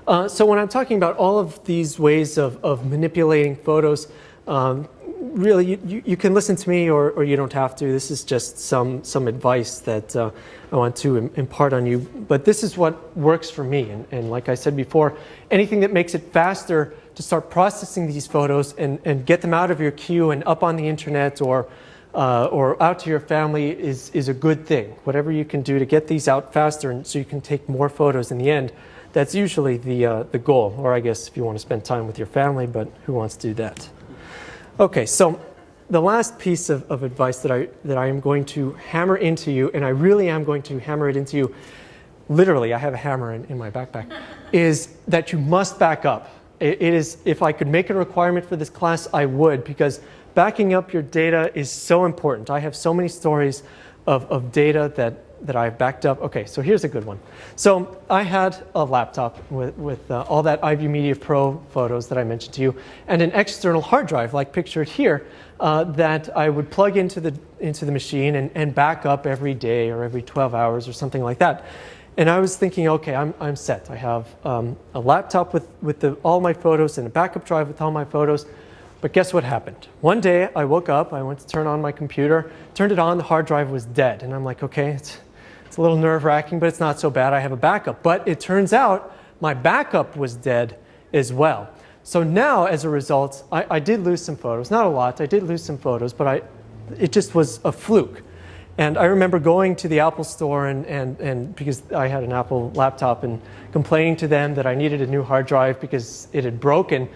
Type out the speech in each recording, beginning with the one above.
So when I'm talking about all of these ways of manipulating photos, really you can listen to me or you don't have to. This is just some advice that I want to impart on you. But this is what works for me. And like I said before, anything that makes it faster to start processing these photos and get them out of your queue and up on the internet or out to your family is a good thing. Whatever you can do to get these out faster and so you can take more photos in the end, that's usually the goal. Or I guess if you want to spend time with your family, but who wants to do that? Okay, so the last piece of advice that I am going to hammer into you, and I really am going to hammer it into you, literally, I have a hammer in my backpack, is that you must back up. It is, if I could make a requirement for this class, I would, because backing up your data is so important. I have so many stories of data that I've backed up. Okay, so here's a good one. So I had a laptop with all that iView Media Pro photos that I mentioned to you, and an external hard drive, like pictured here, that I would plug into the machine and back up every day or every 12 hours or something like that. And I was thinking, okay, I'm set. I have a laptop with all my photos and a backup drive with all my photos. But guess what happened? One day I woke up, I went to turn on my computer, turned it on, the hard drive was dead. And I'm like, okay, it's a little nerve-wracking, but it's not so bad. I have a backup. But it turns out my backup was dead as well. So now, as a result, I did lose some photos. Not a lot. I did lose some photos, but it just was a fluke. And I remember going to the Apple store and because I had an Apple laptop and complaining to them that I needed a new hard drive because it had broken.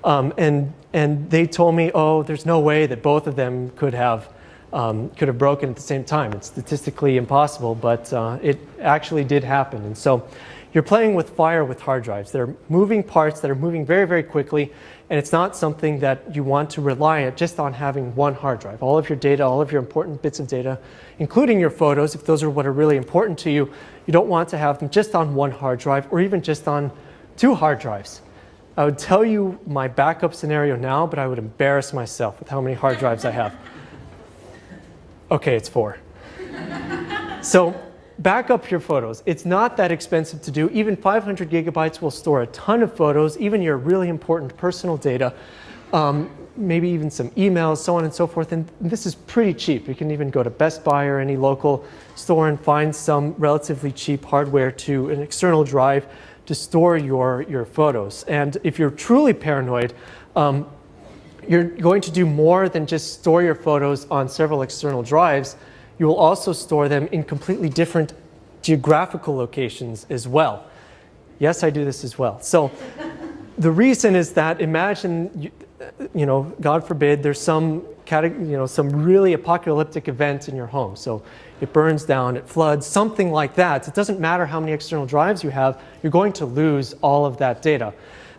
And they told me, oh, there's no way that both of them could have broken at the same time. It's statistically impossible, but it actually did happen. And so you're playing with fire with hard drives. They're moving parts that are moving very, very quickly, and it's not something that you want to rely on just on having one hard drive. All of your data, all of your important bits of data, including your photos, if those are what are really important to you, you don't want to have them just on one hard drive or even just on 2 hard drives. I would tell you my backup scenario now, but I would embarrass myself with how many hard drives I have. Okay, it's 4. So back up your photos. It's not that expensive to do. Even 500 gigabytes will store a ton of photos, even your really important personal data, maybe even some emails, so on and so forth. And this is pretty cheap. You can even go to Best Buy or any local store and find some relatively cheap hardware to an external drive to store your photos. And if you're truly paranoid, you're going to do more than just store your photos on several external drives. You will also store them in completely different geographical locations as well. Yes, I do this as well. So the reason is that imagine, you know, God forbid, there's some really apocalyptic event in your home. So it burns down, it floods, something like that. It doesn't matter how many external drives you have, you're going to lose all of that data.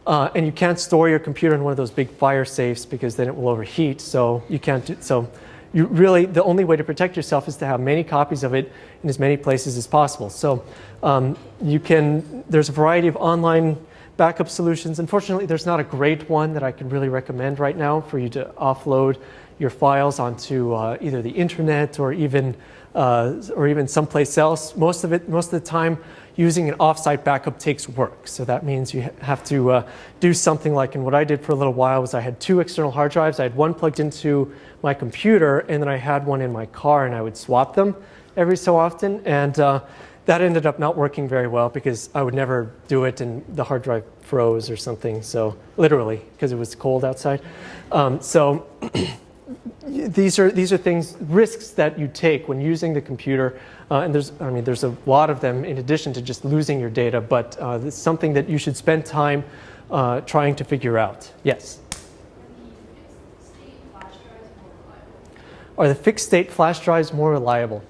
And you can't store your computer in one of those big fire safes because then it will overheat. So you can't do, so you really, the only way to protect yourself is to have many copies of it in as many places as possible. So there's a variety of online backup solutions. Unfortunately, there's not a great one that I can really recommend right now for you to offload your files onto either the internet or even someplace else. Most of the time, using an offsite backup takes work. So that means you have to do something like, and what I did for a little while was I had 2 external hard drives. I had one plugged into my computer, and then I had one in my car, and I would swap them every so often. And that ended up not working very well because I would never do it, and the hard drive froze or something. So literally, because it was cold outside. So these are things, risks that you take when using the computer, and there's a lot of them in addition to just losing your data, but it's something that you should spend time trying to figure out. Yes? Are the fixed state flash drives more reliable?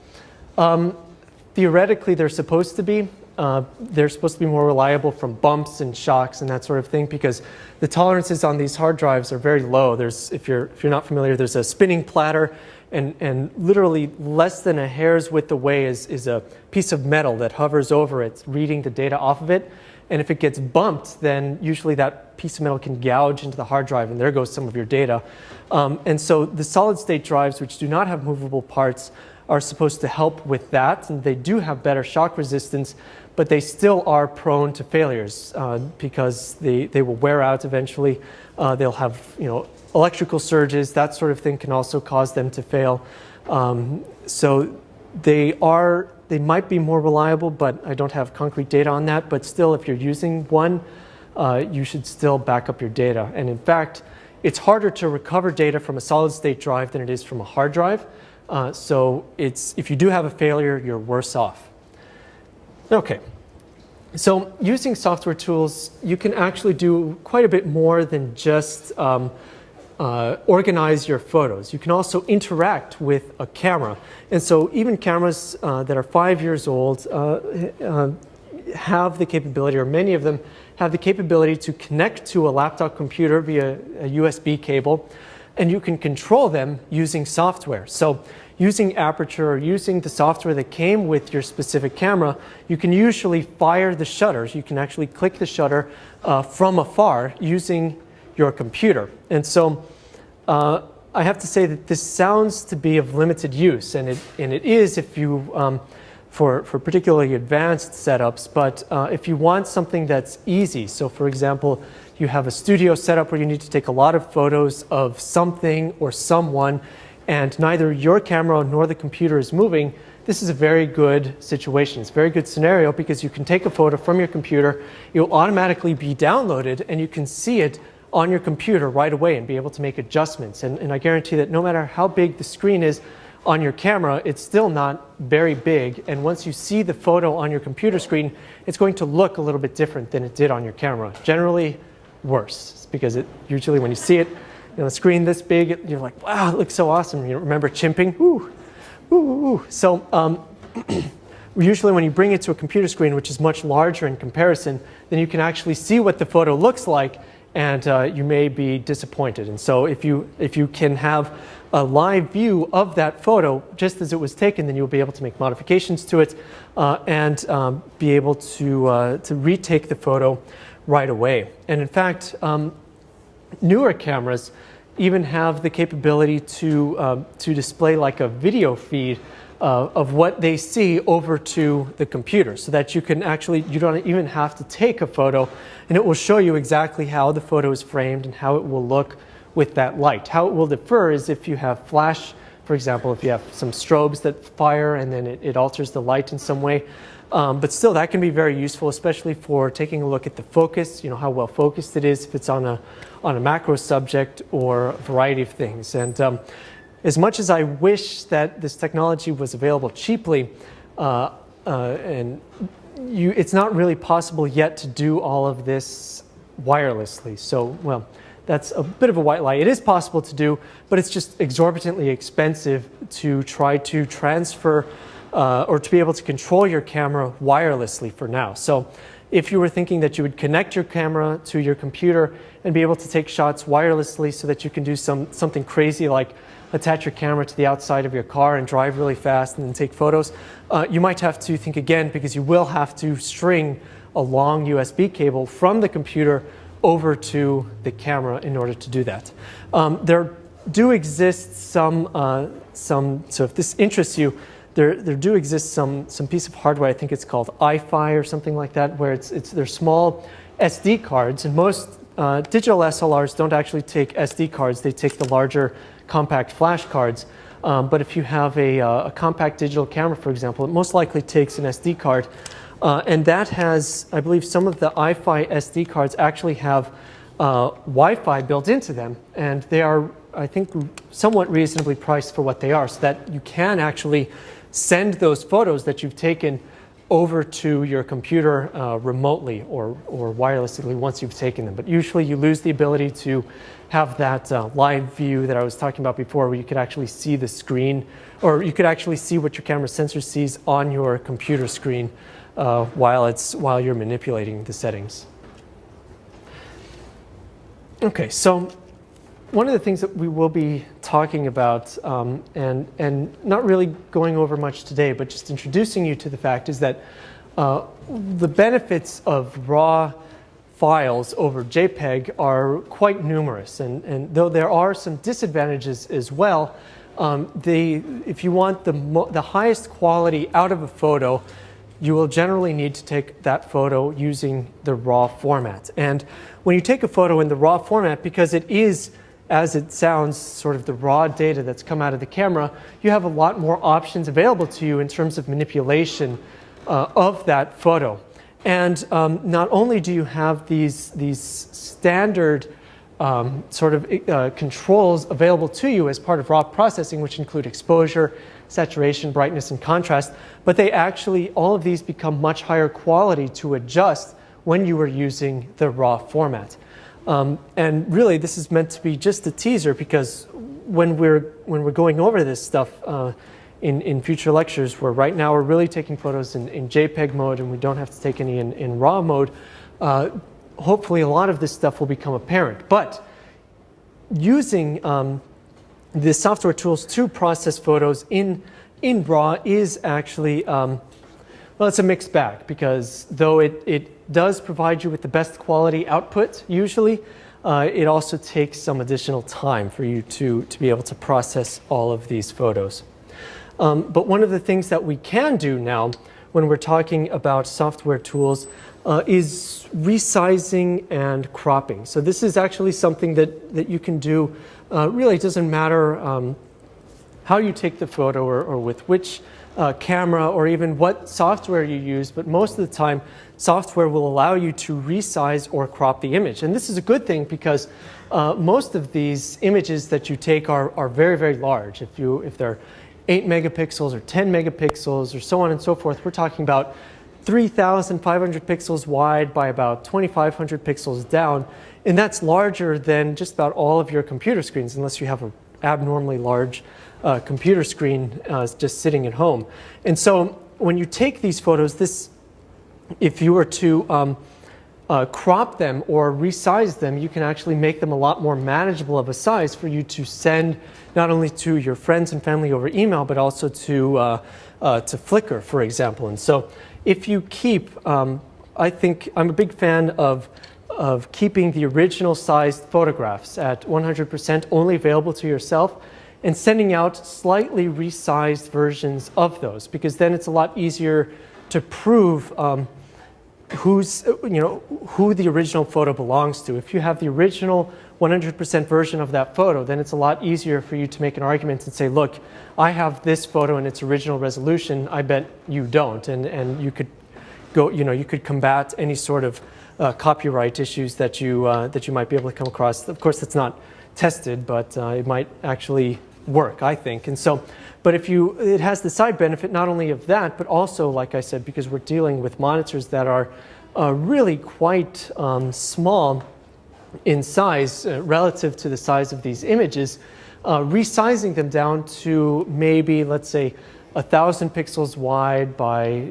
Theoretically, they're supposed to be. They're supposed to be more reliable from bumps and shocks and that sort of thing because the tolerances on these hard drives are very low. If you're not familiar, there's a spinning platter, and literally less than a hair's width away is a piece of metal that hovers over it, reading the data off of it. And if it gets bumped, then usually that piece of metal can gouge into the hard drive, and there goes some of your data. And so the solid-state drives, which do not have movable parts, are supposed to help with that, and they do have better shock resistance, but they still are prone to failures because they will wear out eventually. They'll have, electrical surges, that sort of thing can also cause them to fail. So they might be more reliable, but I don't have concrete data on that. But still, if you're using one, you should still back up your data. And in fact, it's harder to recover data from a solid-state drive than it is from a hard drive. So if you do have a failure, you're worse off. Okay. So using software tools, you can actually do quite a bit more than just organize your photos. You can also interact with a camera. And so even cameras that are 5 years old have the capability, or many of them have the capability to connect to a laptop computer via a USB cable, and you can control them using software. So using Aperture or using the software that came with your specific camera, you can usually fire the shutters. You can actually click the shutter from afar using your computer. And so I have to say that this sounds to be of limited use, and it is if you for particularly advanced setups, but if you want something that's easy, so for example, you have a studio setup where you need to take a lot of photos of something or someone, and neither your camera nor the computer is moving, this is a very good situation. It's a very good scenario because you can take a photo from your computer, it will automatically be downloaded, and you can see it on your computer right away and be able to make adjustments. And I guarantee that no matter how big the screen is on your camera, it's still not very big. And once you see the photo on your computer screen, it's going to look a little bit different than it did on your camera. Generally worse, because usually when you see it on a screen this big, you're like, wow, it looks so awesome. You remember chimping? Ooh, ooh, ooh. So usually when you bring it to a computer screen, which is much larger in comparison, then you can actually see what the photo looks like, and you may be disappointed. And so if you can have a live view of that photo just as it was taken, then you'll be able to make modifications to it and be able to retake the photo right away. And in fact, newer cameras even have the capability to display like a video feed of what they see over to the computer, so that you don't even have to take a photo, and it will show you exactly how the photo is framed and how it will look with that light. How it will differ is if you have flash, for example, if you have some strobes that fire and then it alters the light in some way. But still, that can be very useful, especially for taking a look at the focus, how well focused it is, if it's on a macro subject or a variety of things. And as much as I wish that this technology was available cheaply, it's not really possible yet to do all of this wirelessly. So, well, that's a bit of a white lie. It is possible to do, but it's just exorbitantly expensive to try to transfer or to be able to control your camera wirelessly for now. So if you were thinking that you would connect your camera to your computer and be able to take shots wirelessly so that you can do something crazy like attach your camera to the outside of your car and drive really fast and then take photos, you might have to think again, because you will have to string a long USB cable from the computer over to the camera in order to do that. There do exist so if this interests you, there do exist some piece of hardware, I think it's called iFi or something like that, where they're small SD cards, and most digital SLRs don't actually take SD cards, they take the larger compact flash cards. But if you have a compact digital camera, for example, it most likely takes an SD card. And that has, I believe, some of the iFi SD cards actually have Wi-Fi built into them, and they are, I think, somewhat reasonably priced for what they are, so that you can actually send those photos that you've taken over to your computer remotely or wirelessly once you've taken them. But usually you lose the ability to have that live view that I was talking about before, where you could actually see the screen, or you could actually see what your camera sensor sees on your computer screen while you're manipulating the settings. Okay, so one of the things that we will be talking about, and not really going over much today, but just introducing you to the fact, is that the benefits of RAW files over JPEG are quite numerous, and though there are some disadvantages as well, if you want the highest quality out of a photo, you will generally need to take that photo using the RAW format. And when you take a photo in the RAW format, because it is, as it sounds, sort of the raw data that's come out of the camera, you have a lot more options available to you in terms of manipulation of that photo. And not only do you have these standard sort of controls available to you as part of RAW processing, which include exposure, saturation, brightness, and contrast, but they actually, all of these become much higher quality to adjust when you are using the RAW format. And really, this is meant to be just a teaser, because when we're going over this stuff in future lectures, where right now we're really taking photos in JPEG mode and we don't have to take any in RAW mode, hopefully a lot of this stuff will become apparent. But using the software tools to process photos in RAW is actually, well, it's a mixed bag, because though it does provide you with the best quality output usually, it also takes some additional time for you to be able to process all of these photos. But one of the things that we can do now when we're talking about software tools is resizing and cropping. So this is actually something that you can do. Really, it doesn't matter how you take the photo or with which camera or even what software you use, but most of the time software will allow you to resize or crop the image. And this is a good thing, because most of these images that you take are very, very large. If they're 8 megapixels or 10 megapixels or so on and so forth, we're talking about 3,500 pixels wide by about 2,500 pixels down. And that's larger than just about all of your computer screens, unless you have an abnormally large computer screen just sitting at home. And so when you take these photos, if you were to crop them or resize them, you can actually make them a lot more manageable of a size for you to send not only to your friends and family over email, but also to Flickr, for example. And so if you keep, I think I'm a big fan of keeping the original sized photographs at 100% only available to yourself, and sending out slightly resized versions of those, because then it's a lot easier to prove who the original photo belongs to. If you have the original 100% version of that photo, then it's a lot easier for you to make an argument and say, look, I have this photo in its original resolution, I bet you don't. And you could go, you could combat any sort of copyright issues that you might be able to come across. Of course, it's not tested, but it might actually work, I think. And so, but it has the side benefit not only of that, but also, like I said, because we're dealing with monitors that are really quite small in size relative to the size of these images, resizing them down to maybe, let's say, 1,000 pixels wide by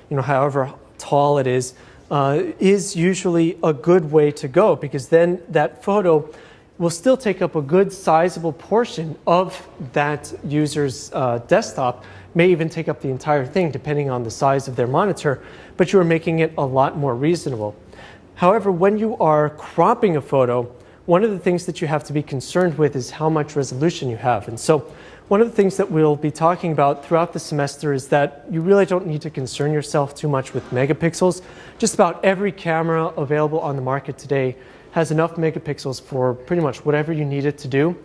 however tall it is usually a good way to go, because then that photo will still take up a good sizable portion of that user's desktop, may even take up the entire thing depending on the size of their monitor, but you are making it a lot more reasonable. However, when you are cropping a photo, one of the things that you have to be concerned with is how much resolution you have. And so one of the things that we'll be talking about throughout the semester is that you really don't need to concern yourself too much with megapixels. Just about every camera available on the market today has enough megapixels for pretty much whatever you need it to do.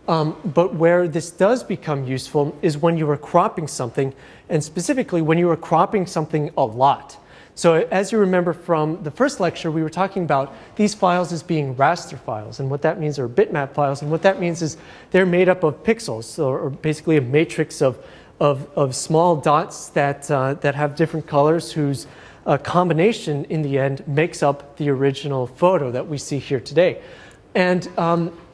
But where this does become useful is when you are cropping something, and specifically when you are cropping something a lot. So as you remember from the first lecture, we were talking about these files as being raster files, and what that means are bitmap files, and what that means is they're made up of pixels, or basically a matrix of small dots that have different colors, whose combination in the end makes up the original photo that we see here today. And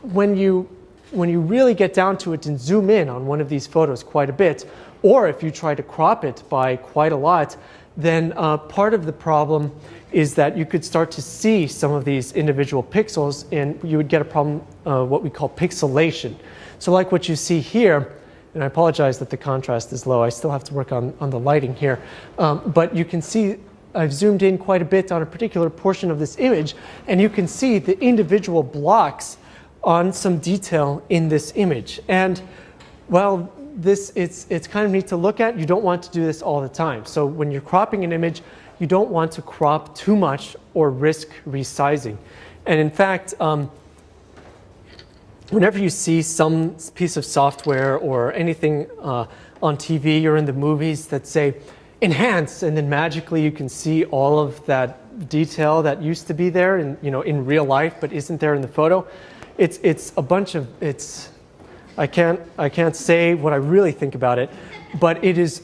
when you really get down to it and zoom in on one of these photos quite a bit, or if you try to crop it by quite a lot, then part of the problem is that you could start to see some of these individual pixels, and you would get a problem, what we call pixelation. So like what you see here, and I apologize that the contrast is low, I still have to work on the lighting here, but you can see I've zoomed in quite a bit on a particular portion of this image, and you can see the individual blocks on some detail in this image. And well, it's kind of neat to look at. You don't want to do this all the time. So when you're cropping an image, you don't want to crop too much or risk resizing. And in fact, whenever you see some piece of software or anything on TV or in the movies that say enhance, and then magically you can see all of that detail that used to be there in real life but isn't there in the photo, it's a bunch of I can't say what I really think about it, but it is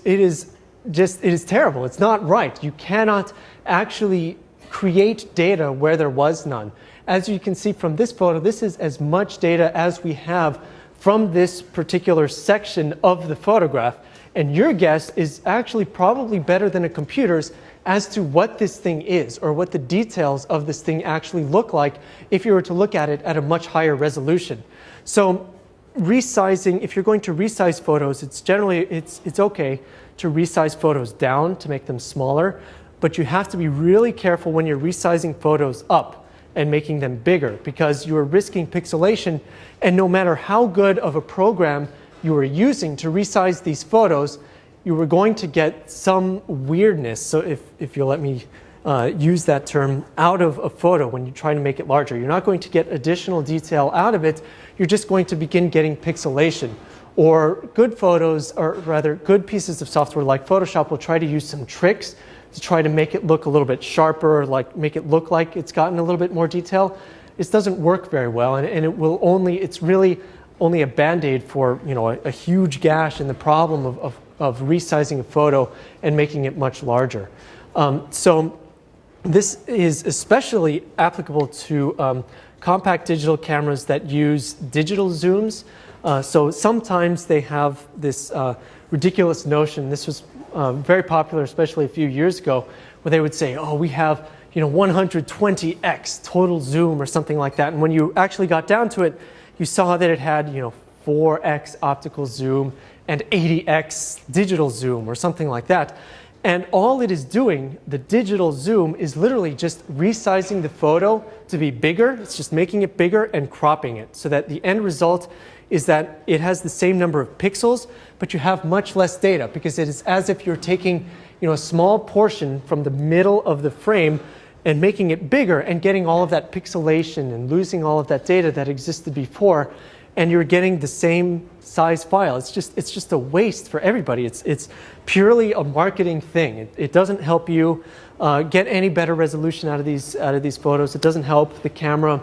terrible. It's not right. You cannot actually create data where there was none. As you can see from this photo, this is as much data as we have from this particular section of the photograph. And your guess is actually probably better than a computer's as to what this thing is or what the details of this thing actually look like if you were to look at it at a much higher resolution. So resizing, if you're going to resize photos, it's okay to resize photos down to make them smaller, but you have to be really careful when you're resizing photos up and making them bigger, because you are risking pixelation, and no matter how good of a program you are using to resize these photos, you were going to get some weirdness. So if you'll let me use that term, out of a photo when you try to make it larger. You're not going to get additional detail out of it. You're just going to begin getting pixelation. Or good photos, or rather good pieces of software like Photoshop will try to use some tricks to try to make it look a little bit sharper, like make it look like it's gotten a little bit more detail. This doesn't work very well, and it's really only a band-aid for a huge gash in the problem of resizing a photo and making it much larger. So this is especially applicable to compact digital cameras that use digital zooms. So sometimes they have this ridiculous notion. This was very popular, especially a few years ago, where they would say, oh, we have 120x total zoom or something like that. And when you actually got down to it, you saw that it had 4x optical zoom and 80x digital zoom or something like that. And all it is doing, the digital zoom, is literally just resizing the photo to be bigger. It's just making it bigger and cropping it so that the end result is that it has the same number of pixels, but you have much less data, because it is as if you're taking a small portion from the middle of the frame and making it bigger and getting all of that pixelation and losing all of that data that existed before, and you're getting the same size file. It's just a waste for everybody. It's purely a marketing thing. It doesn't help you get any better resolution out of these photos. It doesn't help the camera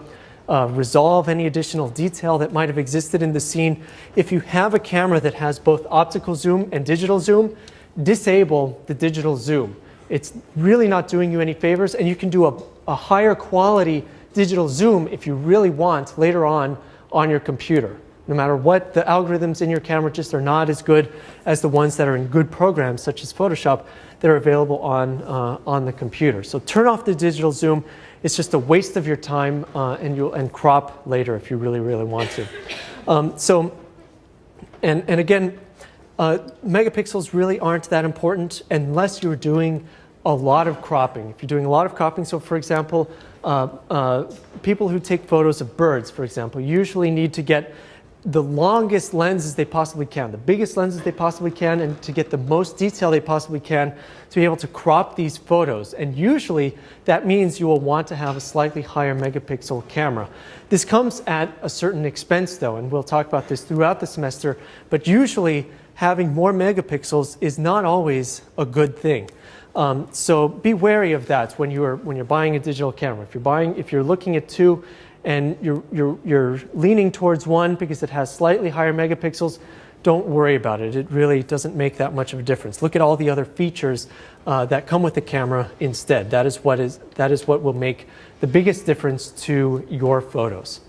resolve any additional detail that might have existed in the scene. If you have a camera that has both optical zoom and digital zoom, disable the digital zoom. It's really not doing you any favors, and you can do a higher quality digital zoom if you really want later on your computer. No matter what, the algorithms in your camera just are not as good as the ones that are in good programs such as Photoshop that are available on the computer. So turn off the digital zoom. It's just a waste of your time, and crop later if you really, really want to. And again, megapixels really aren't that important unless you're doing a lot of cropping. If you're doing a lot of cropping, so for example, people who take photos of birds, for example, usually need to get the longest lenses they possibly can, the biggest lenses they possibly can, and to get the most detail they possibly can to be able to crop these photos. And usually that means you will want to have a slightly higher megapixel camera. This comes at a certain expense though, and we'll talk about this throughout the semester, but usually having more megapixels is not always a good thing. So be wary of that when you're buying a digital camera. If you're looking at two and you're leaning towards one because it has slightly higher megapixels, don't worry about it. It really doesn't make that much of a difference. Look at all the other features that come with the camera instead. That is what will make the biggest difference to your photos.